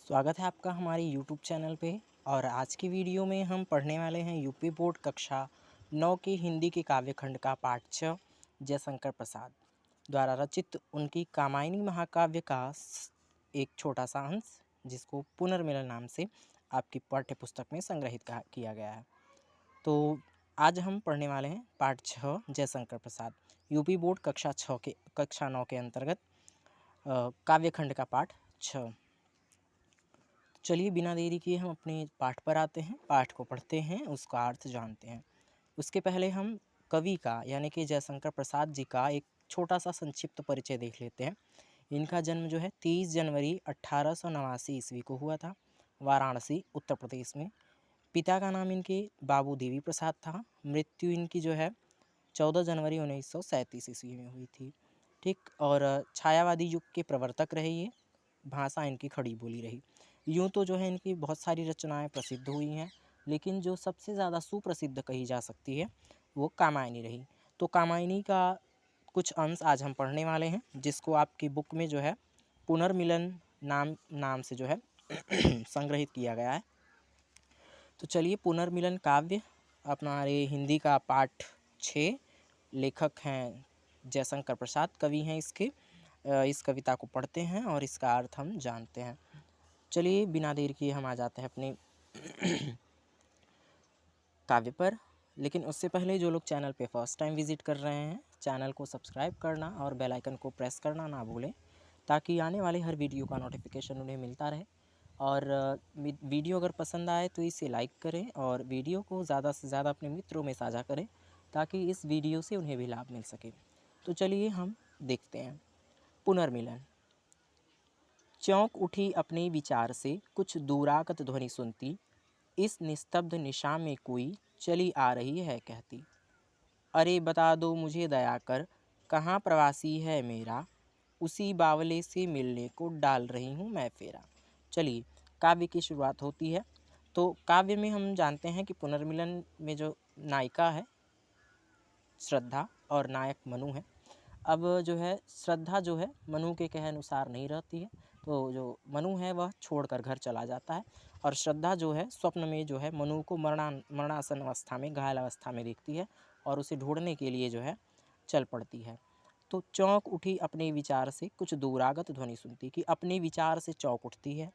स्वागत है आपका हमारे YouTube चैनल पे। और आज की वीडियो में हम पढ़ने वाले हैं यूपी बोर्ड कक्षा 9 की हिंदी के काव्यखंड का पाठ 6 जयशंकर प्रसाद द्वारा रचित उनकी कामायनी महाकाव्य का एक छोटा सा अंश, जिसको पुनर्मिलन नाम से आपकी पाठ्य पुस्तक में संग्रहित किया गया है। तो आज हम पढ़ने वाले हैं पाठ 6 जयशंकर प्रसाद यूपी बोर्ड कक्षा 9 के अंतर्गत काव्यखंड का पाठ 6। चलिए बिना देरी किए हम अपने पाठ पर आते हैं, पाठ को पढ़ते हैं, उसका अर्थ जानते हैं। उसके पहले हम कवि का यानी कि जयशंकर प्रसाद जी का एक छोटा सा संक्षिप्त परिचय देख लेते हैं। इनका जन्म जो है 30 जनवरी 1889 ईस्वी को हुआ था, वाराणसी उत्तर प्रदेश में। पिता का नाम इनके बाबू देवी प्रसाद था। मृत्यु इनकी जो है 14 जनवरी 1937 ईस्वी में हुई थी। ठीक, और छायावादी युग के प्रवर्तक रहे ये। भाषा इनकी खड़ी बोली रही। यूँ तो जो है इनकी बहुत सारी रचनाएं प्रसिद्ध हुई हैं, लेकिन जो सबसे ज़्यादा सुप्रसिद्ध कही जा सकती है वो कामायनी रही। तो कामायनी का कुछ अंश आज हम पढ़ने वाले हैं, जिसको आपकी बुक में जो है पुनर्मिलन नाम से जो है संग्रहित किया गया है। तो चलिए, पुनर्मिलन काव्य हमारे हिंदी का पाठ 6। लेखक हैं जयशंकर प्रसाद, कवि हैं इसके। इस कविता को पढ़ते हैं और इसका अर्थ हम जानते हैं। चलिए बिना देर किए हम आ जाते हैं अपने काव्य पर। लेकिन उससे पहले जो लोग चैनल पे फर्स्ट टाइम विजिट कर रहे हैं, चैनल को सब्सक्राइब करना और बेल आइकन को प्रेस करना ना भूलें, ताकि आने वाले हर वीडियो का नोटिफिकेशन उन्हें मिलता रहे। और वीडियो अगर पसंद आए तो इसे लाइक करें और वीडियो को ज़्यादा से ज़्यादा अपने मित्रों में साझा करें, ताकि इस वीडियो से उन्हें भी लाभ मिल सके। तो चलिए हम देखते हैं। पुनर्मिलन। चौंक उठी अपने विचार से, कुछ दूरागत ध्वनि सुनती, इस निस्तब्ध निशा में कोई चली आ रही है कहती। अरे बता दो मुझे दया कर, कहाँ प्रवासी है मेरा, उसी बावले से मिलने को डाल रही हूँ मैं फेरा। चलिए, काव्य की शुरुआत होती है। तो काव्य में हम जानते हैं कि पुनर्मिलन में जो नायिका है श्रद्धा और नायक मनु है। अब जो है श्रद्धा जो है मनु के कहे अनुसार नहीं रहती है, तो जो मनु है वह छोड़कर घर चला जाता है। और श्रद्धा जो है स्वप्न में जो है मनु को मरणासन अवस्था में, घायल अवस्था में देखती है और उसे ढूंढने के लिए जो है चल पड़ती है। तो चौंक उठी अपने विचार से, कुछ दूरागत ध्वनि सुनती, कि अपने विचार से चौंक उठती है।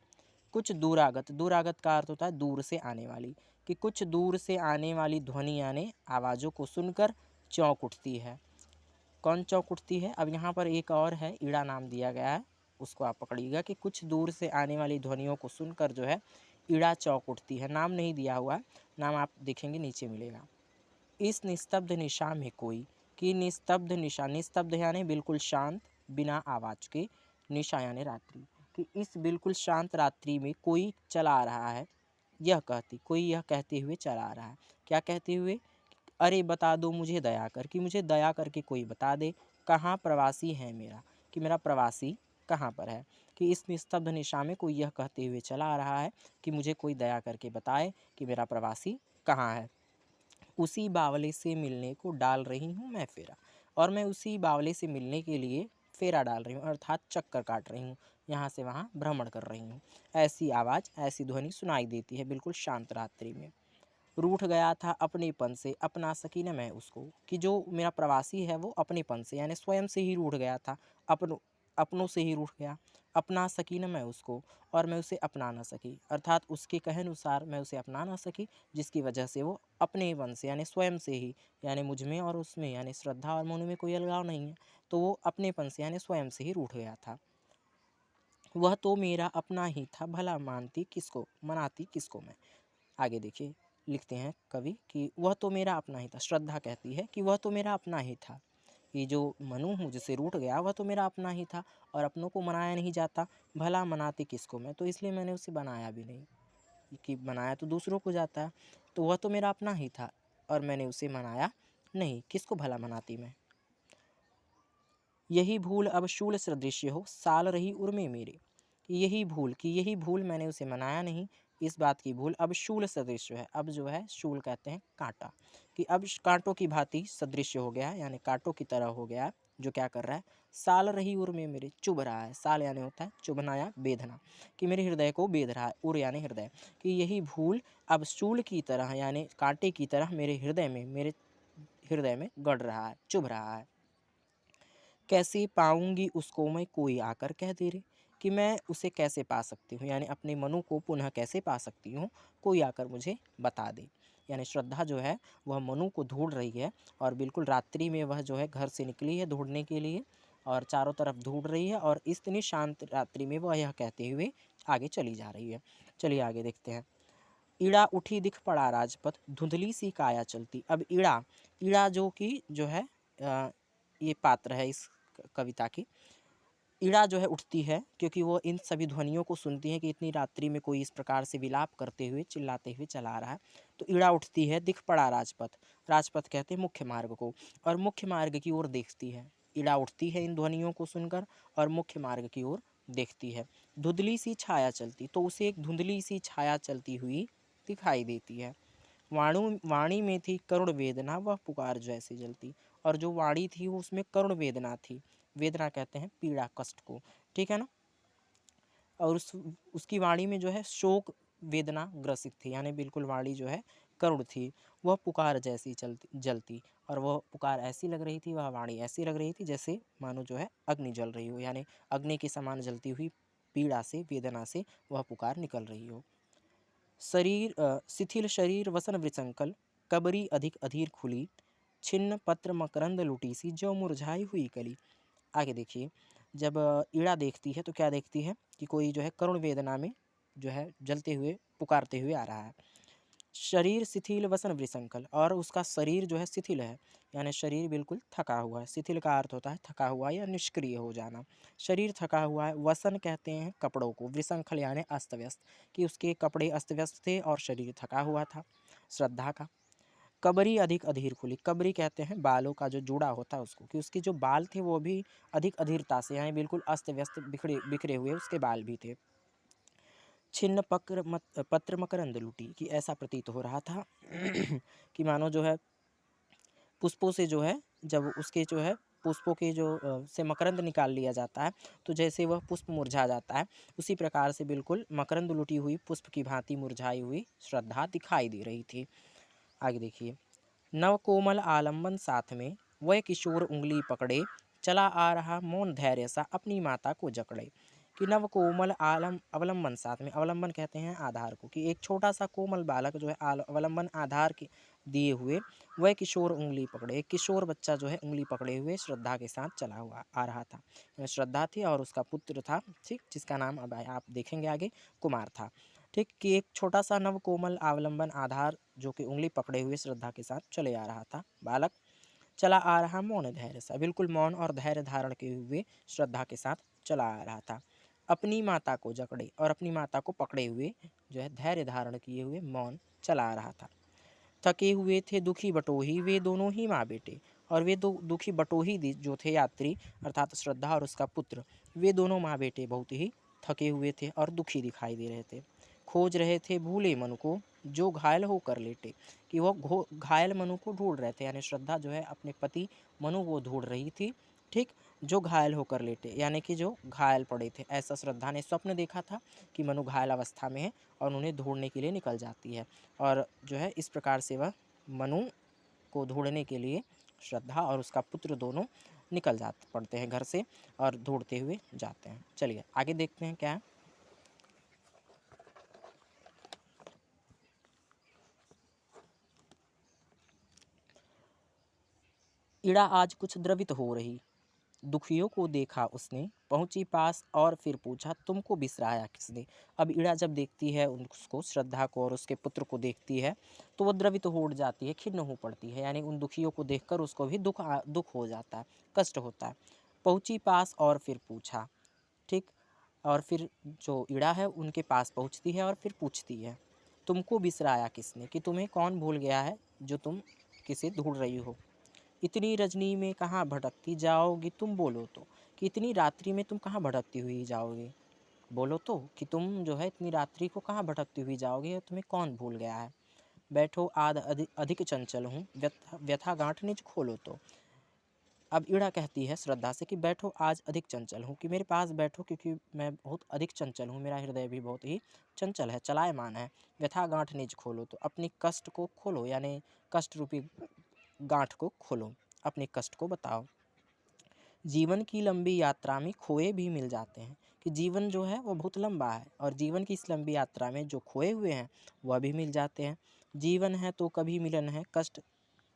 कुछ दूरागत, दूरागत का अर्थ होता है दूर से आने वाली, कि कुछ दूर से आने वाली ध्वनि यानी आवाज़ों को सुनकर चौंक उठती है। कौन चौंक उठती है? अब यहाँ पर एक और है, ईड़ा नाम दिया गया है, उसको आप पकड़िएगा कि कुछ दूर से आने वाली ध्वनियों को सुनकर जो है ईड़ा चौंक उठती है। नाम नहीं दिया हुआ, नाम आप देखेंगे नीचे मिलेगा। इस निस्तब्ध निशा में कोई, कि निस्तब्ध निशा, निस्तब्ध यानी बिल्कुल शांत, बिना आवाज़ के, निशा यानी रात्रि, कि इस बिल्कुल शांत रात्रि में कोई चला आ रहा है। यह कहती, कोई यह कहते हुए चला आ रहा है। क्या कहते हुए? अरे बता दो मुझे दया कर, कि मुझे दया करके कोई बता दे, कहाँ प्रवासी है मेरा, कि मेरा प्रवासी कहाँ पर है। कि इस निस्तब्ध निशा में कोई यह कहते हुए चला आ रहा है कि मुझे कोई दया करके बताए कि मेरा प्रवासी कहाँ है। उसी बावले से मिलने को डाल रही हूँ मैं फेरा, और मैं उसी बावले से मिलने के लिए फेरा डाल रही हूँ, अर्थात चक्कर काट रही हूँ, यहाँ से वहाँ भ्रमण कर रही हूँ। ऐसी आवाज़, ऐसी ध्वनि सुनाई देती है बिल्कुल शांत रात्रि में। रूठ गया था अपनेपन से, अपना सकी न मैं उसको, कि जो मेरा प्रवासी है वो अपनेपन से यानी स्वयं से ही रूठ गया था, अपनों से ही रूठ गया। अपना सकी न मैं उसको, और मैं उसे अपना ना सकी, अर्थात उसके कहे अनुसार मैं उसे अपना ना सकी, जिसकी वजह से वो अपनेपन से यानी स्वयं से ही, यानी मुझ में और उसमें यानी श्रद्धा और मनु में कोई अलगाव नहीं है, तो वो अपनेपन से यानी स्वयं से ही रूठ गया था। वह तो मेरा अपना ही था, भला मानती किसको, मनाती किसको मैं। आगे देखिए, लिखते हैं कवि कि वह तो मेरा अपना ही था। श्रद्धा कहती है कि वह तो मेरा अपना ही था, कि जो मनु मुझसे रूठ गया वह तो मेरा अपना ही था, और अपनों को मनाया नहीं जाता, भला मनाती किसको मैं, तो इसलिए मैंने उसे बनाया भी नहीं, कि बनाया तो दूसरों को जाता है। तो वह तो मेरा अपना ही था और मैंने उसे मनाया नहीं, किसको भला मनाती मैं। यही भूल अब शूल सदृश्य हो, साल रही उर्मे मेरे। यही भूल, कि यही भूल मैंने उसे मनाया नहीं, इस बात की भूल अब शूल सदृश्य है। अब जो है शूल कहते हैं कांटा, कि अब कांटों की भांति सदृश्य हो गया है, यानी कांटों की तरह हो गया है। जो क्या कर रहा है? साल रही उर में मेरे चुभ रहा है। साल यानी होता है चुभना या बेधना, कि मेरे हृदय को बेध रहा है। उर यानी हृदय, कि यही भूल अब शूल की तरह यानी कांटे की तरह मेरे हृदय में गड़ रहा है, चुभ रहा है। कैसे पाऊंगी उसको मैं, कोई आकर कह दे रे, कि मैं उसे कैसे पा सकती हूँ, यानी अपने मनु को पुनः कैसे पा सकती हूँ, कोई आकर मुझे बता दे। यानी श्रद्धा जो है वह मनु को ढूंढ रही है, और बिल्कुल रात्रि में वह जो है घर से निकली है ढूंढने के लिए, और चारों तरफ ढूंढ रही है, और इतनी शांत रात्रि में वह यह कहते हुए आगे चली जा रही है। चलिए आगे देखते हैं। इड़ा उठी दिख पड़ा राजपथ, धुंधली सी काया चलती। अब इड़ा, इड़ा जो कि जो है ये पात्र है इस कविता की। इड़ा जो है उठती है, क्योंकि वो इन सभी ध्वनियों को सुनती है कि इतनी रात्रि में कोई इस प्रकार से विलाप करते हुए चिल्लाते हुए चला आ रहा है। तो इड़ा उठती है, दिख पड़ा राजपथ, राजपथ कहते हैं मुख्य मार्ग को, और मुख्य मार्ग की ओर देखती है। इड़ा उठती है इन ध्वनियों को सुनकर और मुख्य मार्ग की ओर देखती है। धुंधली सी छाया चलती, तो उसे एक धुंधली सी छाया चलती हुई दिखाई देती है। वाणी में थी करुण वेदना, वह पुकार जैसे जलती। और जो वाणी थी वो उसमें करुण वेदना थी। वेदना कहते हैं पीड़ा, कष्ट को, ठीक है ना। और उसकी वाणी में जो है शोक वेदना ग्रसित थी, यानी बिल्कुल वाणी जो है करुण थी। वह पुकार जैसी जलती, और वह पुकार ऐसी लग रही थी, वह वाणी ऐसी लग रही थी जैसे मानो जो है अग्नि जल रही हो, यानी अग्नि के समान जलती हुई पीड़ा से, वेदना से वह पुकार निकल रही हो। शिथिल शरीर वसन वृचंकल, कबरी अधिक अधीर खुली, छिन्न पत्र मकरंद लुटी सी, जो मुरझाई हुई कली। आगे देखिए, जब इड़ा देखती है तो क्या देखती है कि कोई जो है करुण वेदना में जो है जलते हुए पुकारते हुए आ रहा है। शरीर शिथिल वसन वृसंकल, और उसका शरीर जो है शिथिल है, यानी शरीर बिल्कुल थका हुआ है। शिथिल का अर्थ होता है थका हुआ या निष्क्रिय हो जाना। शरीर थका हुआ है। वसन कहते हैं कपड़ों को, वृसंखल यानी अस्त व्यस्त, कि उसके कपड़े अस्त व्यस्त थे और शरीर थका हुआ था श्रद्धा का। कबरी अधिक अधीर खुली, कबरी कहते हैं बालों का जो जूड़ा होता है उसको, कि उसके जो बाल थे वो भी अधिक अधीरता से, यानी बिल्कुल अस्त व्यस्त बिखरे बिखरे हुए उसके बाल भी थे। छिन्न पत्र मकरंद लूटी, कि ऐसा प्रतीत हो रहा था कि मानो जो है पुष्पों से जो है, जब उसके जो है पुष्पों के जो से मकरंद निकाल लिया जाता है, तो जैसे वह पुष्प मुरझा जाता है, उसी प्रकार से बिल्कुल मकरंद लुटी हुई पुष्प की भांति मुरझाई हुई श्रद्धा दिखाई दे रही थी। आगे देखिए। नव कोमल आलम्बन साथ में, वह किशोर उंगली पकड़े, चला आ रहा मौन धैर्य सा अपनी माता को जकड़े। कि नव कोमल अवलंबन साथ में, अवलंबन कहते हैं आधार को, कि एक छोटा सा कोमल बालक जो है अवलंबन आधार के दिए हुए, वह किशोर उंगली पकड़े, एक किशोर बच्चा जो है उंगली पकड़े हुए श्रद्धा के साथ चला हुआ आ रहा था। श्रद्धा थी और उसका पुत्र था, ठीक, जिसका नाम अब आप देखेंगे आगे, कुमार था। ठीक, कि एक छोटा सा नव कोमल अवलंबन आधार जो कि उंगली पकड़े हुए श्रद्धा के साथ चले आ रहा था बालक, चला आ रहा मौन धैर्य सा, बिल्कुल मौन और धैर्य धारण किए हुए श्रद्धा के साथ चला आ रहा था। अपनी माता को जकड़े, और अपनी माता को पकड़े हुए जो है धैर्य धारण किए हुए मौन चला आ रहा था। थके हुए थे दुखी बटोही, वे दोनों ही माँ बेटे, और वे दो दुखी बटोही जो थे यात्री, अर्थात श्रद्धा और उसका पुत्र, वे दोनों माँ बेटे बहुत ही थके हुए थे और दुखी दिखाई दे रहे थे। खोज रहे थे भूले मन को, जो घायल होकर लेटे, कि वो घायल मनु को ढूंढ रहे थे, यानी श्रद्धा जो है अपने पति मनु को ढूंढ रही थी, ठीक, जो घायल होकर लेटे, यानी कि जो घायल पड़े थे। ऐसा श्रद्धा ने स्वप्न देखा था कि मनु घायल अवस्था में है और उन्हें ढूंढने के लिए निकल जाती है, और जो है इस प्रकार से वह मनु को ढूंढने के लिए श्रद्धा और उसका पुत्र दोनों निकल जाते पड़ते हैं घर से और ढूंढते हुए जाते हैं। चलिए आगे देखते हैं क्या है। इड़ा आज कुछ द्रवित हो रही, दुखियों को देखा उसने, पहुंची पास और फिर पूछा तुमको बिसराया किसने। अब इड़ा जब देखती है उसको, श्रद्धा को और उसके पुत्र को देखती है, तो वो द्रवित हो उठ जाती है, खिन्न हो पड़ती है, यानी उन दुखियों को देखकर उसको भी दुख हो जाता है, कष्ट होता है। पहुंची पास और फिर पूछा, ठीक, और फिर जो इड़ा है उनके पास पहुंचती है और फिर पूछती है तुमको बिसराया किसने, कि तुम्हें कौन भूल गया है जो तुम किसे ढूंढ रही हो। इतनी रजनी में कहाँ भटकती जाओगी तुम, बोलो तो, कि इतनी रात्रि में तुम कहाँ भटकती हुई जाओगे, बोलो तो, कि तुम जो है इतनी रात्रि को कहाँ भटकती हुई जाओगे और तुम्हें कौन भूल गया है। बैठो आद अधिक चंचल हूँ, व्यथा गांठ निज खोलो तो। अब ईड़ा कहती है श्रद्धा से कि बैठो, आज अधिक चंचल हूँ, कि मेरे पास बैठो क्योंकि मैं बहुत अधिक चंचल हूँ, मेरा हृदय भी बहुत ही चंचल है, चलायमान है। व्यथा गांठ निज खोलो, तो अपनी कष्ट को खोलो, यानी कष्ट रूपी गांठ को खोलो, अपने कष्ट को बताओ। जीवन की लंबी यात्रा में खोए भी मिल जाते हैं, कि जीवन जो है वो बहुत लंबा है और जीवन की इस लंबी यात्रा में जो खोए हुए हैं वह भी मिल जाते हैं। जीवन है तो कभी मिलन है, कष्ट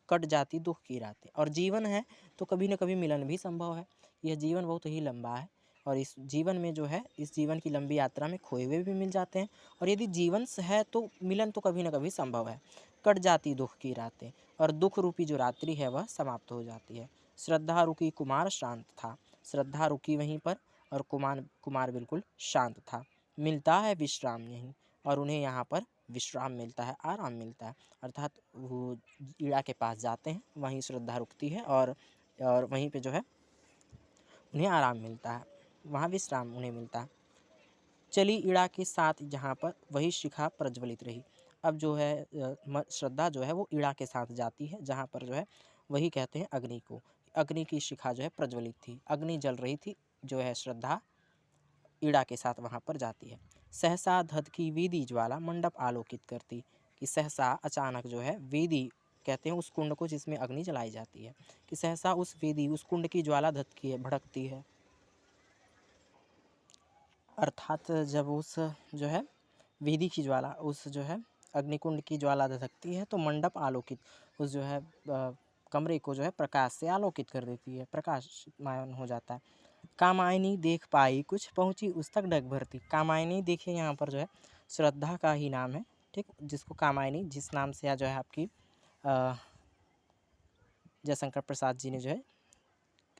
कट जाती दुख की रातें, और जीवन है तो कभी न कभी मिलन भी संभव है। यह जीवन बहुत ही लंबा है और इस जीवन में जो है, इस जीवन की लंबी यात्रा में खोए हुए भी मिल जाते हैं, और यदि जीवन है तो मिलन तो कभी न कभी संभव है। कट जाती दुख की रातें, और दुख रूपी जो रात्रि है वह समाप्त हो जाती है। श्रद्धा रुकी, कुमार शांत था, श्रद्धा रुकी वहीं पर और कुमार कुमार बिल्कुल शांत था। मिलता है विश्राम यहीं, और उन्हें यहाँ पर विश्राम मिलता है, आराम मिलता है। अर्थात वो ईड़ा के पास जाते हैं, वहीं श्रद्धा रुकती है और वहीं पे जो है उन्हें आराम मिलता है, वहाँ विश्राम उन्हें मिलता है। चली ईड़ा के साथ जहाँ पर वही शिखा प्रज्वलित रही। अब जो है श्रद्धा जो है वो ईड़ा के साथ जाती है जहाँ पर जो है वही कहते हैं अग्नि को। अग्नि की शिखा जो है प्रज्वलित थी, अग्नि जल रही थी, जो है श्रद्धा ईड़ा के साथ वहाँ पर जाती है। सहसा धध की वेदी ज्वाला मंडप आलोकित करती, कि सहसा अचानक जो है वेदी कहते हैं उस कुंड को जिसमें अग्नि जलाई जाती है, कि सहसा उस वेदी उस कुंड की ज्वाला धधकी है, भड़कती है। अर्थात जब उस जो है वेदी की ज्वाला, उस जो है अग्निकुंड की ज्वाला धधकती है तो मंडप आलोकित, उस जो है कमरे को जो है प्रकाश से आलोकित कर देती है, प्रकाशमान हो जाता है। कामायनी देख पाई कुछ, पहुंची उस तक डग भरती। कामायनी देखिए यहाँ पर जो है श्रद्धा का ही नाम है, ठीक, जिसको कामायनी जिस नाम से जो है आपकी जयशंकर प्रसाद जी ने जो है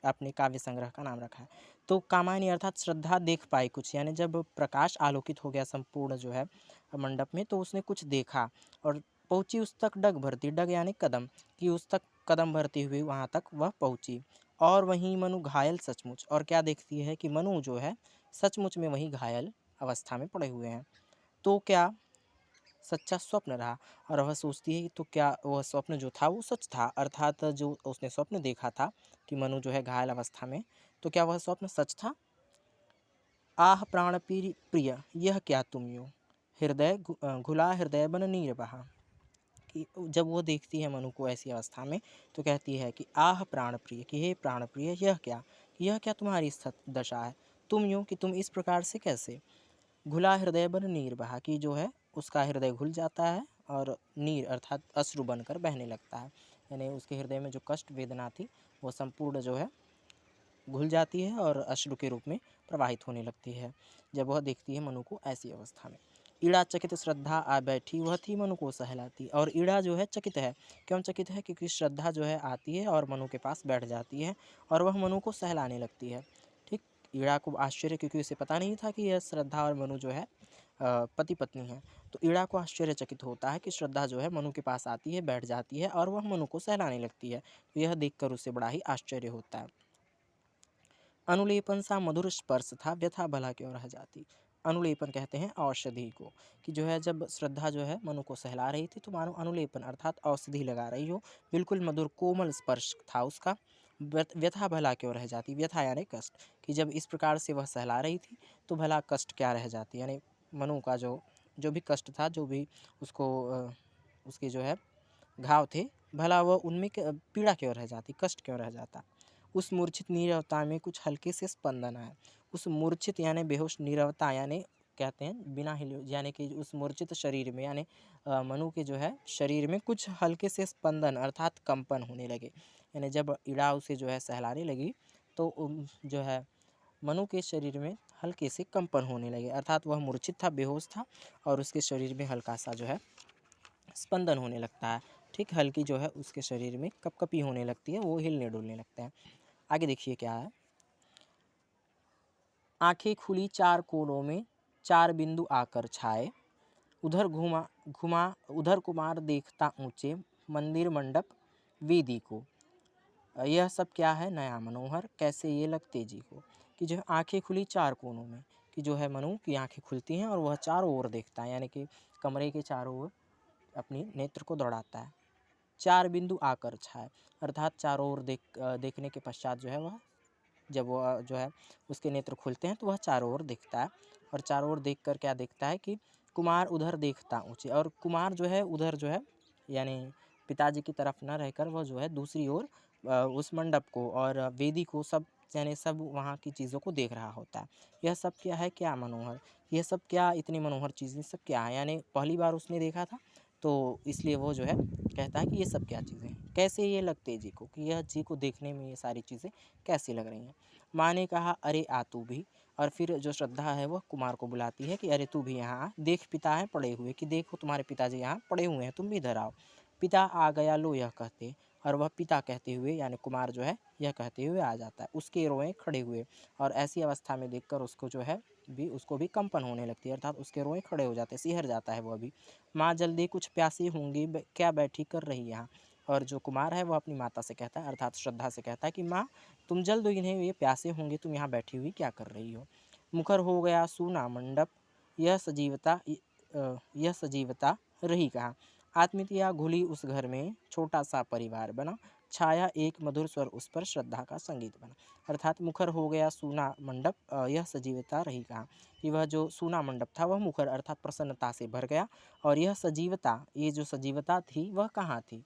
अपने काव्य संग्रह का नाम रखा है। तो कामायनी अर्थात श्रद्धा देख पाई कुछ, यानी जब प्रकाश आलोकित हो गया संपूर्ण जो है मंडप में तो उसने कुछ देखा और पहुंची उस तक डग भरती, डग यानी कदम, कि उस तक कदम भरती हुई वहाँ तक वह पहुंची। और वहीं मनु घायल सचमुच, और क्या देखती है कि मनु जो है सचमुच में वहीं घायल अवस्था में पड़े हुए हैं। तो क्या सच्चा स्वप्न रहा, और वह सोचती है कि तो क्या वह स्वप्न जो था वो सच था, अर्थात जो उसने स्वप्न देखा था कि मनु जो है घायल अवस्था में, तो क्या वह स्वप्न सच था। आह प्राण प्रिय यह क्या तुम यूं, हृदय घुला हृदय बन नीर बहा, कि जब वो देखती है मनु को ऐसी अवस्था में तो कहती है कि आह प्राण प्रिय, कि हे प्राण प्रिय यह क्या तुम्हारी दशा है, तुम यूं कि तुम इस प्रकार से कैसे। घुला हृदय बन नीर बहा, कि जो है उसका हृदय घुल जाता है और नीर अर्थात अश्रु बनकर बहने लगता है, यानी उसके हृदय में जो कष्ट वेदना थी वो संपूर्ण जो है घुल जाती है और अश्रु के रूप में प्रवाहित होने लगती है जब वह देखती है मनु को ऐसी अवस्था में। ईड़ा चकित श्रद्धा आ बैठी, वह थी मनु को सहलाती, और ईड़ा जो है चकित है। क्यों चकित है? क्योंकि श्रद्धा जो है आती है और मनु के पास बैठ जाती है और वह मनु को सहलाने लगती है। ठीक, ईड़ा को आश्चर्य, क्योंकि उसे पता नहीं था कि यह श्रद्धा और मनु जो है पति पत्नी है। तो ईड़ा को आश्चर्यचकित होता है कि श्रद्धा जो है मनु के पास आती है, बैठ जाती है और वह मनु को सहलाने लगती है। तो यह देखकर उसे बड़ा ही आश्चर्य होता है। अनुलेपन सा मधुर स्पर्श था, व्यथा भला क्यों रह जाती। अनुलेपन कहते हैं औषधि को, कि जो है जब श्रद्धा जो है मनु को सहला रही थी तो मानो अनुलेपन अर्थात औषधि लगा रही हो, बिल्कुल मधुर कोमल स्पर्श था उसका। व्यथा भला क्यों रह जाती, व्यथा यानी कष्ट, कि जब इस प्रकार से वह सहला रही थी तो भला कष्ट क्या रह जाती, यानी मनु का जो जो भी कष्ट था, जो भी उसको उसके जो है घाव थे, भला वह उनमें पीड़ा क्यों रह जाती, कष्ट क्यों रह जाता। उस मूर्छित नीरवता में कुछ हल्के से स्पंदन आए। उस मूर्छित यानी बेहोश, नीरवता यानी कहते हैं बिना हिले, यानी कि उस मूर्छित शरीर में यानी मनु के जो है शरीर में कुछ हल्के से स्पंदन अर्थात कंपन होने लगे। यानी जब ईड़ा उसे जो है सहलाने लगी तो जो है मनु के शरीर में हल्के से कंपन होने लगे, अर्थात वह मूर्छित था, बेहोश था और उसके शरीर में हल्का सा जो है स्पंदन होने लगता है। ठीक, हल्की जो है उसके शरीर में कपकपी होने लगती है, वो हिलने डुलने लगता है। आगे देखिए क्या है। आंखें खुली चार कोनों में, चार बिंदु आकर छाए, उधर घुमा घुमा उधर कुमार देखता ऊंचे, मंदिर मंडप वेदी को। यह सब क्या है, नया मनोहर कैसे ये लगते जी को, कि जो है आंखें खुली चार कोनों में, कि जो है मनु की आंखें खुलती हैं और वह चारों ओर देखता है, यानी कि कमरे के चारों ओर अपनी नेत्र को दौड़ाता है। चार बिंदु आकर छाए, अर्थात चारों ओर देखने के पश्चात जो है वह, जब वह जो है उसके नेत्र खुलते हैं तो वह चारों ओर देखता है। और चारों ओर देख कर क्या देखता है कि कुमार उधर देखता ऊँचे, और कुमार जो है उधर जो है यानी पिताजी की तरफ न रहकर वह जो है दूसरी ओर उस मंडप को और वेदी को, सब यानी सब वहाँ की चीज़ों को देख रहा होता है। यह सब क्या है, क्या मनोहर, ये सब क्या इतनी मनोहर चीज़ें सब क्या है, यानी पहली बार उसने देखा था तो इसलिए वो जो है कहता है कि ये सब क्या चीज़ें हैं, कैसे ये लगते जी को, कि यह जी को देखने में ये सारी चीज़ें कैसी लग रही हैं। माँ ने कहा अरे आ तू भी, और फिर जो श्रद्धा है वह कुमार को बुलाती है कि अरे तू भी यहाँ आ, देख पिता है पड़े हुए, कि देखो तुम्हारे पिताजी यहाँ पड़े हुए हैं, तुम भी इधर आओ। पिता आ गया लो यह कहते, और वह पिता कहते हुए यानी कुमार जो है यह कहते हुए आ जाता है, उसके रोएं खड़े हुए। और ऐसी अवस्था में देखकर उसको जो है उसको भी कंपन होने लगती है, अर्थात उसके रोएं खड़े हो जाते हैं, सिहर जाता है वह भी। माँ जल्दी कुछ प्यासी होंगी, क्या बैठी कर रही यहाँ। और जो कुमार है वह अपनी माता से कहता है, अर्थात श्रद्धा से कहता है कि माँ तुम जल्द इन्हें, ये प्यासे होंगे, तुम यहाँ बैठी हुई क्या कर रही हो। मुखर हो गया सूना मंडप, यह सजीवता रही कहाँ। आत्मीयता घुली उस घर में, छोटा सा परिवार बना, छाया एक मधुर स्वर उस पर, श्रद्धा का संगीत बना। अर्थात मुखर हो गया सूना मंडप, यह सजीवता रही कहाँ, कि वह जो सूना मंडप था वह मुखर अर्थात प्रसन्नता से भर गया, और यह सजीवता, ये जो सजीवता थी वह कहाँ थी।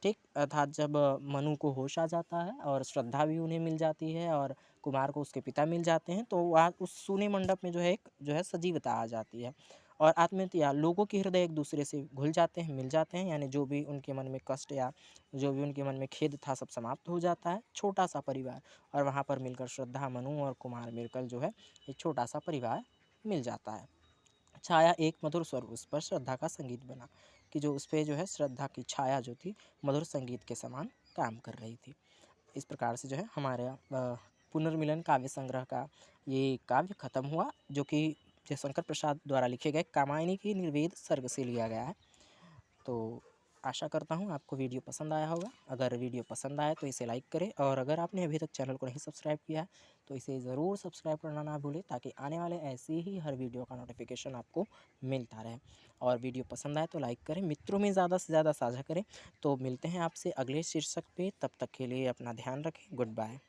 ठीक, अर्थात जब मनु को होश आ जाता है और श्रद्धा भी उन्हें मिल जाती है और कुमार को उसके पिता मिल जाते हैं, तो वह उस सूने मंडप में जो है एक जो है सजीवता आ जाती है। और आत्मीयता, लोगों के हृदय एक दूसरे से घुल जाते हैं, मिल जाते हैं, यानी जो भी उनके मन में कष्ट या जो भी उनके मन में खेद था सब समाप्त हो जाता है। छोटा सा परिवार, और वहाँ पर मिलकर श्रद्धा, मनु और कुमार मिलकर जो है एक छोटा सा परिवार मिल जाता है। छाया एक मधुर स्वर उस पर, श्रद्धा का संगीत बना, कि जो उस पे जो है श्रद्धा की छाया जो थी मधुर संगीत के समान काम कर रही थी। इस प्रकार से जो है हमारे पुनर्मिलन काव्य संग्रह का ये काव्य खत्म हुआ, जो कि जयशंकर प्रसाद द्वारा लिखे गए कामायनी की निर्वेद सर्ग से लिया गया है। तो आशा करता हूँ आपको वीडियो पसंद आया होगा। अगर वीडियो पसंद आए तो इसे लाइक करें, और अगर आपने अभी तक चैनल को नहीं सब्सक्राइब किया है तो इसे ज़रूर सब्सक्राइब करना ना भूलें, ताकि आने वाले ऐसे ही हर वीडियो का नोटिफिकेशन आपको मिलता रहे। और वीडियो पसंद आए तो लाइक करें, मित्रों में ज़्यादा से ज़्यादा साझा करें। तो मिलते हैं आपसे अगले शीर्षक पे, तब तक के लिए अपना ध्यान रखें। Good bye.